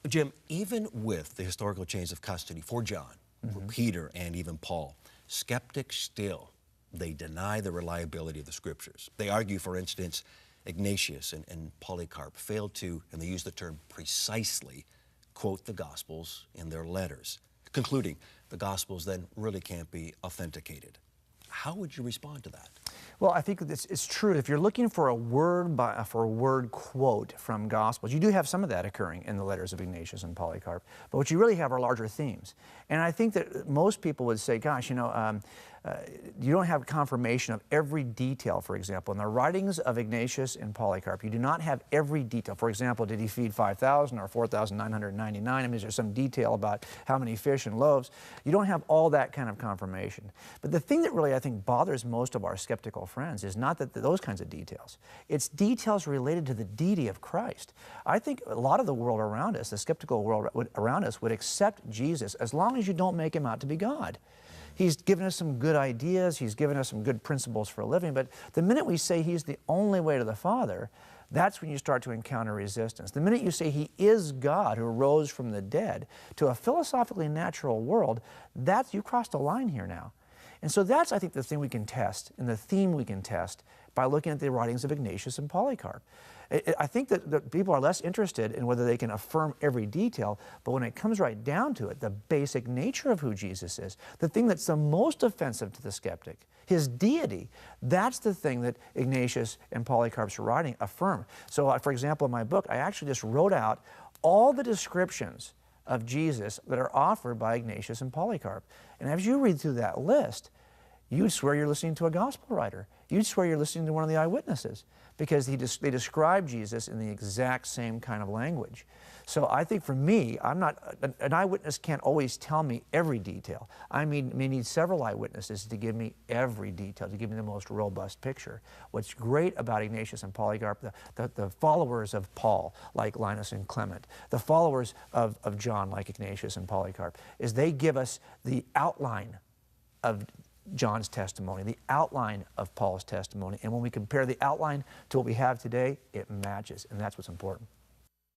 Jim, even with the historical chains of custody for John, for Peter, and even Paul, skeptics still, they deny the reliability of the scriptures. They argue, for instance, Ignatius and Polycarp failed to, and they use the term precisely, quote the Gospels in their letters, concluding the Gospels then really can't be authenticated. How would you respond to that? Well, I think it's true. If you're looking for a word quote from Gospels, you do have some of that occurring in the letters of Ignatius and Polycarp. But what you really have are larger themes. And I think that most people would say, gosh, you know, you don't have confirmation of every detail, for example. In the writings of Ignatius and Polycarp, you do not have every detail. For example, did he feed 5,000 or 4,999? I mean, is there some detail about how many fish and loaves? You don't have all that kind of confirmation. But the thing that really, I think, bothers most of our skeptical friends is not that those kinds of details. It's details related to the deity of Christ. I think a lot of the world around us, the skeptical world around us, would accept Jesus as long as you don't make him out to be God. He's given us some good ideas, he's given us some good principles for a living, but the minute we say he's the only way to the Father, that's when you start to encounter resistance. The minute you say he is God who rose from the dead to a philosophically natural world, you crossed a line here now. And so that's, I think, the thing we can test, and the theme we can test by looking at the writings of Ignatius and Polycarp. I think that people are less interested in whether they can affirm every detail, but when it comes right down to it, the basic nature of who Jesus is, the thing that's the most offensive to the skeptic, his deity, that's the thing that Ignatius and Polycarp's writing affirm. So, for example, in my book, I actually just wrote out all the descriptions of Jesus that are offered by Ignatius and Polycarp. And as you read through that list, you'd swear you're listening to a gospel writer. You'd swear you're listening to one of the eyewitnesses, because they describe Jesus in the exact same kind of language. So I think for me, an eyewitness can't always tell me every detail. I may need several eyewitnesses to give me every detail, to give me the most robust picture. What's great about Ignatius and Polycarp, the followers of Paul, like Linus and Clement, the followers of John, like Ignatius and Polycarp, is they give us the outline of John's testimony, the outline of Paul's testimony. And when we compare the outline to what we have today, it matches, and that's what's important.